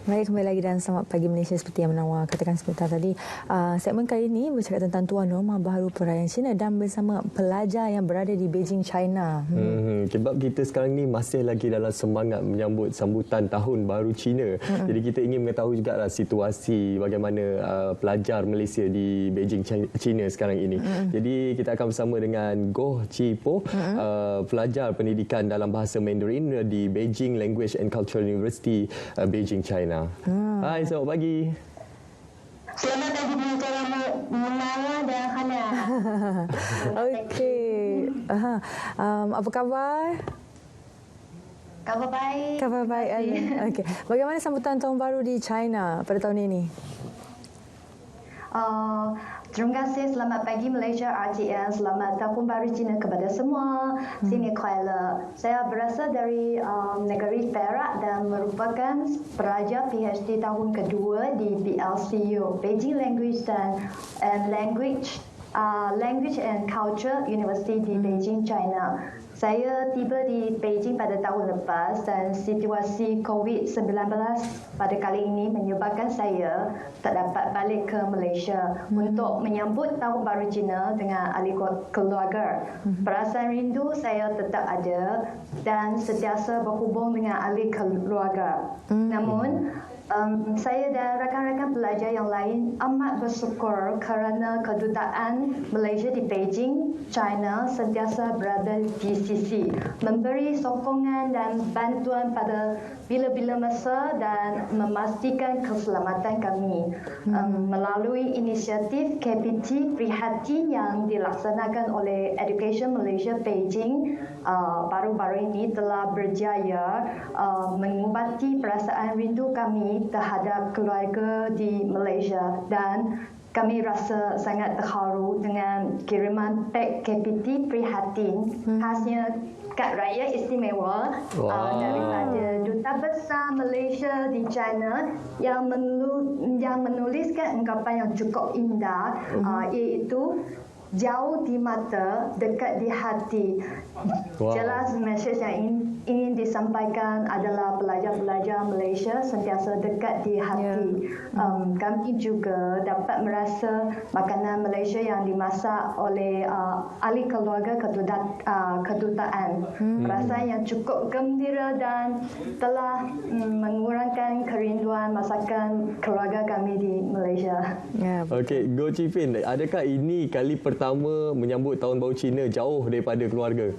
Baik, kembali lagi dan selamat pagi Malaysia. Seperti yang Menawar katakan sebentar tadi, segmen kali ini bercakap tentang tuan rumah baru perayaan Cina dan bersama pelajar yang berada di Beijing, China. Sebab kita sekarang ni masih lagi dalam semangat menyambut sambutan tahun baru Cina. Jadi kita ingin mengetahui juga lah situasi bagaimana pelajar Malaysia di Beijing, China sekarang ini. Jadi kita akan bersama dengan Goh Chi Po, pelajar pendidikan dalam bahasa Mandarin di Beijing Language and Cultural University, Beijing, China. Hai, selamat pagi. Selamat pagi pengacara Menawar dan Hana. Okey. Apa khabar? Khabar baik. Khabar baik. Okey. Bagaimana sambutan tahun baru di China pada tahun ini? Terima kasih. Selamat pagi Malaysia RTN. Selamat Tahun Baru Cina kepada semua. Sini kuala. Saya berasal dari negeri Perak dan merupakan pelajar PhD tahun kedua di BLCU, Beijing Language and Culture University di Beijing, China. Saya tiba di Beijing pada tahun lepas dan situasi COVID-19 pada kali ini menyebabkan saya tak dapat balik ke Malaysia untuk menyambut Tahun Baru Cina dengan ahli keluarga. Perasaan rindu saya tetap ada dan sentiasa berhubung dengan ahli keluarga. Namun, saya dan rakan-rakan pelajar yang lain amat bersyukur kerana kedutaan Malaysia di Beijing, China sentiasa berada di sisi, memberi sokongan dan bantuan pada bila-bila masa dan memastikan keselamatan kami. Melalui inisiatif KPT Prihatin yang dilaksanakan oleh Education Malaysia Beijing, baru-baru ini telah berjaya mengubati perasaan rindu kami terhadap keluarga di Malaysia dan kami rasa sangat terharu dengan kiriman pek KPT Prihatin khasnya kad raya istimewa daripada Duta Besar Malaysia di China yang menuliskan ungkapan yang cukup indah iaitu jauh di mata, dekat di hati. Jelas mesej yang ingin disampaikan adalah pelajar-pelajar Malaysia sentiasa dekat di hati. Kami juga dapat merasa makanan Malaysia yang dimasak oleh ahli keluarga kedutaan. Perasaan yang cukup gembira dan telah mengurangkan kerinduan masakan keluarga kami di Malaysia. Okey, Goh Chi Po, adakah ini kali pertama menyambut Tahun Baru Cina jauh daripada keluarga?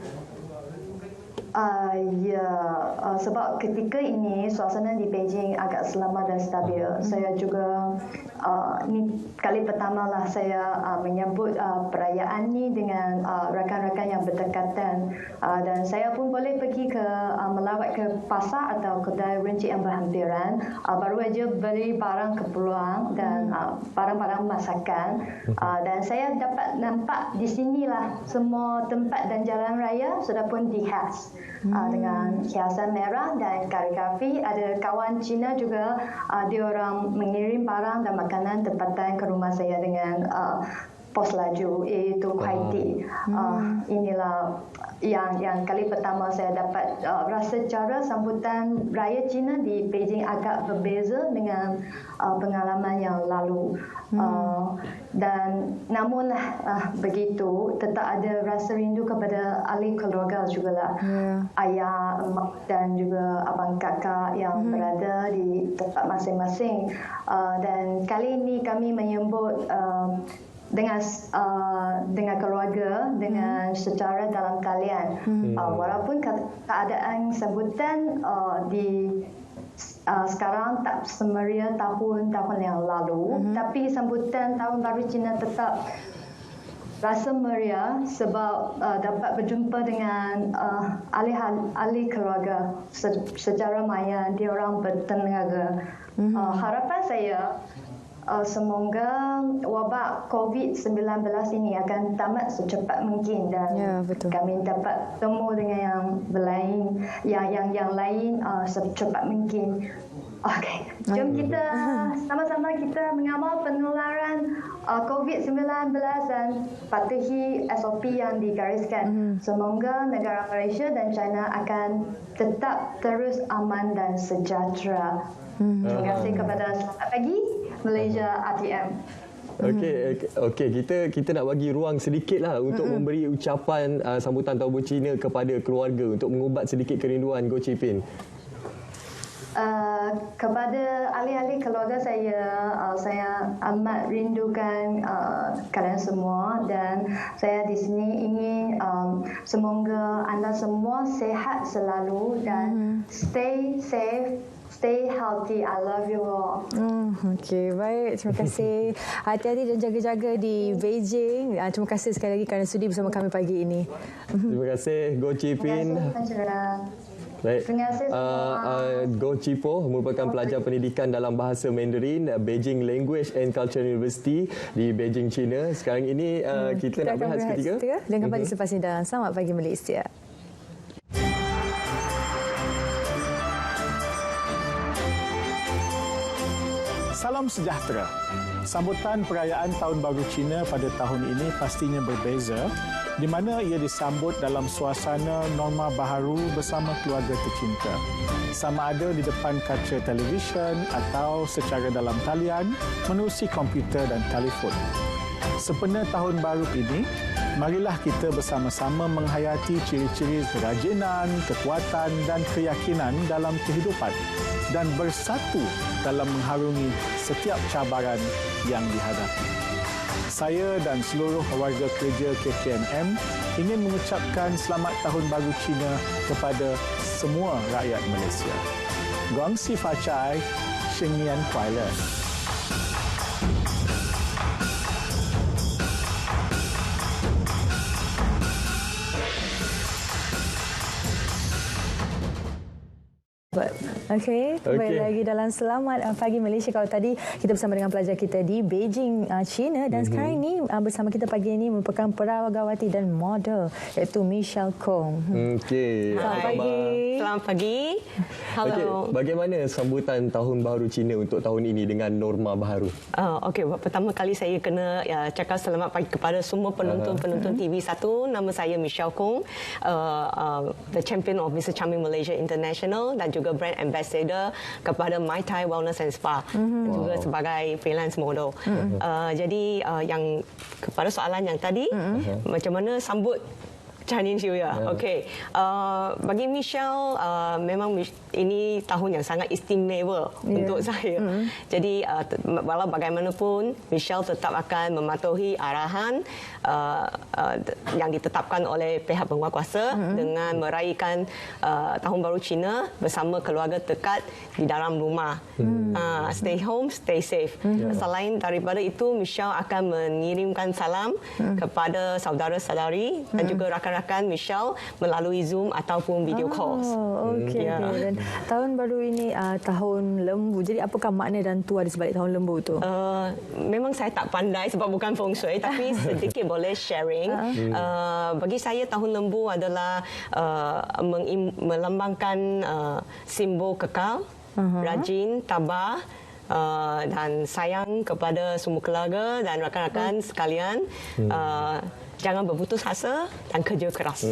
Sebab ketika ini suasana di Beijing agak selamat dan stabil. Saya juga ini kali pertama lah saya menyambut perayaan ni dengan rakan-rakan yang berdekatan dan saya pun boleh pergi ke melawat ke pasar atau kedai runcit yang berhampiran. Baru aja beli barang keperluan dan barang-barang masakan dan saya dapat nampak di sinilah semua tempat dan jalan raya sudah pun dihias dengan hiasan merah dan kaligrafi. Ada kawan Cina juga, dia orang mengirim barang dan makanan tempatan ke rumah saya dengan pos laju, iaitu kuaiti. Inilah yang kali pertama saya dapat rasa cara sambutan Raya Cina di Beijing agak berbeza dengan pengalaman yang lalu. Dan namun begitu, tetap ada rasa rindu kepada ahli keluarga jugalah. Ayah, emak dan juga abang kakak yang berada di tempat masing-masing. Dan kali ini kami menyambut dengan keluarga dengan secara dalam talian. Walaupun keadaan sambutan di sekarang tak semeriah tahun-tahun yang lalu, tapi sambutan Tahun Baru Cina tetap rasa meriah sebab dapat berjumpa dengan ahli keluarga secara maya, dia orang bertenaga. Harapan saya semoga wabak COVID-19 ini akan tamat secepat mungkin dan betul. kami dapat temu dengan yang lain secepat mungkin. Okey, jom kita sama-sama kita mengawal penularan COVID-19 dan patuhi SOP yang digariskan. Semoga negara Malaysia dan China akan tetap terus aman dan sejahtera. Terima kasih kepada Selamat Pagi Malaysia RTM. Okey, kita nak bagi ruang sedikitlah untuk memberi ucapan sambutan Tahun Baru Cina kepada keluarga untuk mengubat sedikit kerinduan Goh Chee Pin. Kepada ahli-ahli keluarga saya amat rindukan kalian semua dan saya di sini ingin semoga anda semua sihat selalu dan stay safe. Stay healthy. I love you all. Okey, baik. Terima kasih. Hati-hati dan jaga-jaga di Beijing. Terima kasih sekali lagi kerana sudi bersama kami pagi ini. Terima kasih Goh Chee Pin. Baik. Terima kasih semua. Goh Chee Po merupakan pelajar pendidikan dalam bahasa Mandarin Beijing Language and Culture University di Beijing, China. Sekarang ini kita nak berehat seketika dengan kembali selepas ini dalam Selamat Pagi Malaysia. Salam sejahtera. Sambutan perayaan Tahun Baru Cina pada tahun ini pastinya berbeza, di mana ia disambut dalam suasana norma baharu bersama keluarga tercinta. Sama ada di depan kaca televisyen atau secara dalam talian menerusi komputer dan telefon. Sempena Tahun Baru ini, marilah kita bersama-sama menghayati ciri-ciri kerajinan, kekuatan dan keyakinan dalam kehidupan dan bersatu dalam mengharungi setiap cabaran yang dihadapi. Saya dan seluruh warga kerja KKNM ingin mengucapkan Selamat Tahun Baru Cina kepada semua rakyat Malaysia. Guang Si Fa Chai, Sheng Nian Kuai Le. Okey, kembali lagi dalam Selamat Pagi Malaysia. Kalau tadi kita bersama dengan pelajar kita di Beijing, China dan sekarang ini bersama kita pagi ini merupakan perawagawati dan model iaitu Michelle Kong. Okey. Selamat pagi. Selamat pagi. Hello. Okay. Bagaimana sambutan Tahun Baru Cina untuk tahun ini dengan norma baharu? Okey, pertama kali saya kena cakap selamat pagi kepada semua penonton TV1. Nama saya Michelle Kong, the champion of Mr. Charming Malaysia International dan juga brand ambassador kepada My Thai Wellness and Spa, juga sebagai freelance model. Jadi yang kepada soalan yang tadi, macam mana sambut Chinese New Year. Okey. Bagi Michelle, memang ini tahun yang sangat istimewa untuk saya. Jadi walau bagaimanapun, Michelle tetap akan mematuhi arahan yang ditetapkan oleh pihak penguatkuasa dengan meraihkan Tahun Baru Cina bersama keluarga dekat di dalam rumah. Stay home, stay safe. Selain daripada itu, Michelle akan mengirimkan salam kepada saudara-saudari dan juga rakan-rakan Michelle melalui Zoom ataupun video calls. Okey. Dan tahun baru ini tahun lembu. Jadi apakah makna dan tuah di sebalik tahun lembu itu? Memang saya tak pandai sebab bukan feng shui, tapi sedikit boleh sharing. Bagi saya tahun lembu adalah melambangkan simbol kekal, rajin, tabah, dan sayang kepada semua keluarga dan rakan-rakan sekalian. Jangan berputus asa dan kerja keras.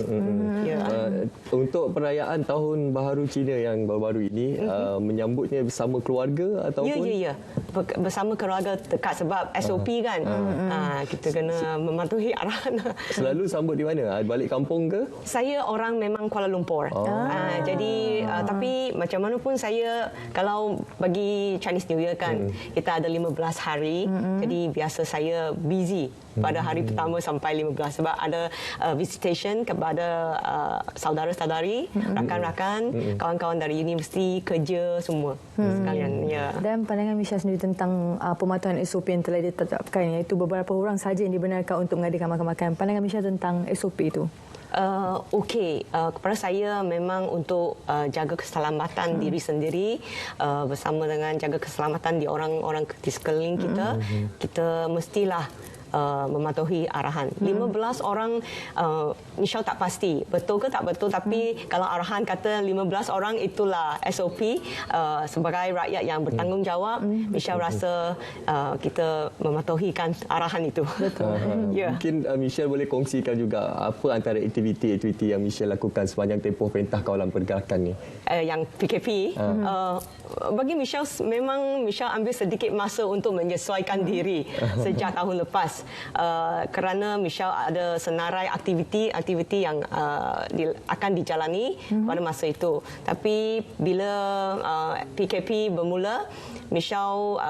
Untuk perayaan Tahun Baharu Cina yang baru-baru ini, menyambutnya bersama keluarga ataupun? Ya. Bersama keluarga dekat sebab SOP kan. Kita kena mematuhi arahan. Selalu sambut di mana? Balik kampung ke? Saya orang memang Kuala Lumpur. Jadi tapi macam mana pun saya, kalau bagi Chinese New Year kan, kita ada 15 hari. Jadi biasa saya busy pada hari pertama sampai 15 sebab ada visitation kepada saudara-saudari, rakan-rakan, kawan-kawan dari universiti, kerja semua sekalian. Ya. Dan pandangan Michelle sendiri tentang pematuhan SOP yang telah ditetapkan, iaitu beberapa orang sahaja yang dibenarkan untuk mengadakan makan-makan. Pandangan Michelle tentang SOP itu? Okey, kepada saya memang untuk jaga keselamatan diri sendiri bersama dengan jaga keselamatan di orang-orang di sekeliling kita, kita mestilah mematuhi arahan. 15 orang, Michelle tak pasti betul ke tak betul, tapi kalau arahan kata 15 orang itulah SOP, sebagai rakyat yang bertanggungjawab, Michelle rasa kita mematuhikan arahan itu. Betul. Yeah. Mungkin Michelle boleh kongsikan juga apa antara aktiviti-aktiviti yang Michelle lakukan sepanjang tempoh Perintah Kawalan Pergerakan ni? Yang PKP, bagi Michelle, memang Michelle ambil sedikit masa untuk menyesuaikan diri sejak tahun lepas. Kerana Michelle ada senarai aktiviti yang akan dijalani pada masa itu. Tapi bila PKP bermula, Michelle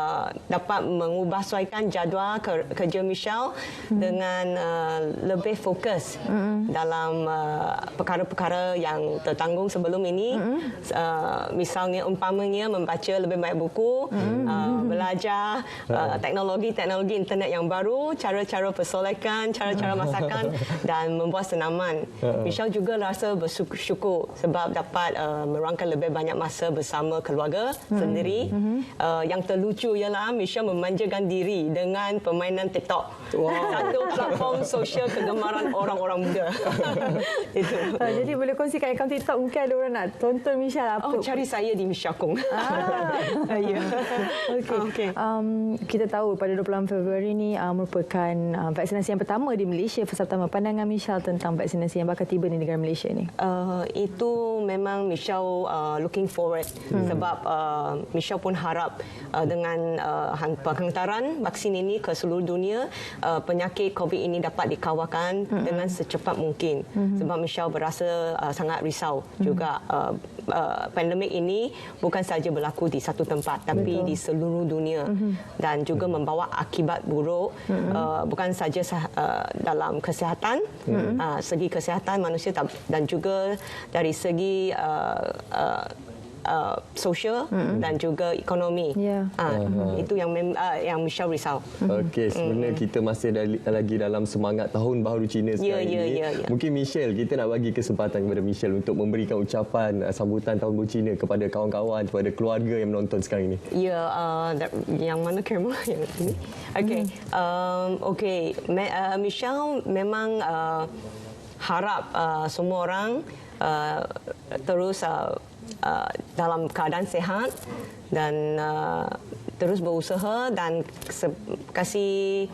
dapat mengubahsuaikan jadual kerja Michelle dengan lebih fokus dalam perkara-perkara yang tertanggung sebelum ini. Misalnya umpamanya membaca lebih banyak buku, belajar teknologi internet yang baru, cara-cara persolekan, cara-cara masakan dan membuat senaman. Michelle juga rasa bersyukur sebab dapat meluangkan lebih banyak masa bersama keluarga sendiri. Yang terlucu ialah Michelle memanjakan diri dengan permainan TikTok. Satu platform sosial kegemaran orang-orang muda. Itu. Jadi boleh kongsikan akaun TikTok, mungkin ada orang nak tonton Michelle apa? Cari saya di Michelle Kong. Ya. Okey. Kita tahu pada 26 Februari ini merupakan vaksinasi yang pertama di Malaysia. Fasa pertama, pandangan Michelle tentang vaksinasi yang bakal tiba di negara Malaysia ni? Itu memang Michelle looking forward sebab Michelle pun harap dengan penghantaran vaksin ini ke seluruh dunia, penyakit COVID ini dapat dikawakan dengan secepat mungkin. Sebab Michelle berasa sangat risau juga. Pandemik ini bukan saja berlaku di satu tempat, tapi di seluruh dunia dan juga membawa akibat buruk, bukan saja dalam kesihatan, segi kesihatan manusia dan juga dari segi sosial dan juga ekonomi. Itu yang Michelle risau. Okey, sebenarnya kita masih lagi dalam semangat Tahun Baharu Cina sekarang ini. Mungkin Michelle, kita nak bagi kesempatan kepada Michelle untuk memberikan ucapan sambutan Tahun Baru Cina kepada kawan-kawan, kepada keluarga yang menonton sekarang ini. Ya, yang mana kamera yang ini? Okey. Michelle memang harap semua orang terus dalam keadaan sehat dan terus berusaha dan kasih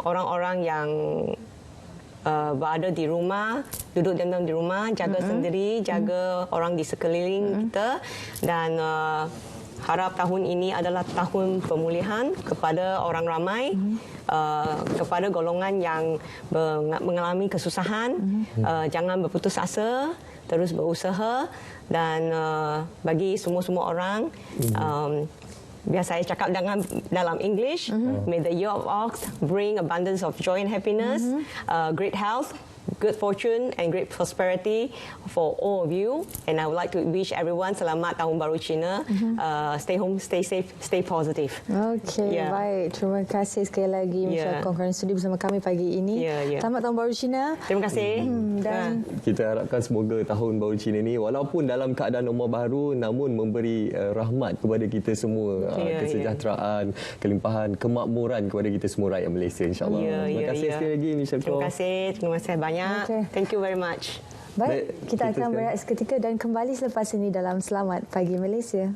orang-orang yang berada di rumah, duduk diam di rumah, jaga sendiri, jaga orang di sekeliling kita dan harap tahun ini adalah tahun pemulihan kepada orang ramai, kepada golongan yang mengalami kesusahan. Jangan berputus asa, terus berusaha dan bagi semua orang, biar saya cakap dalam English, may the year of ox bring abundance of joy and happiness, great health, good fortune and great prosperity for all of you. And I would like to wish everyone selamat Tahun Baru Cina. Stay home, stay safe, stay positive. Okey, baik. Terima kasih sekali lagi Michelle Kong kerana sudi bersama kami pagi ini. Selamat Tahun Baru Cina. Terima kasih. Dan kita harapkan semoga Tahun Baru Cina ni walaupun dalam keadaan normal baru namun memberi rahmat kepada kita semua, kesejahteraan, kelimpahan, kemakmuran kepada kita semua rakyat Malaysia, insya-Allah. Terima kasih sekali lagi Michelle Kong. Terima kasih banyak. Thank you very much. Baik, kita akan berehat seketika dan kembali selepas ini dalam Selamat Pagi Malaysia.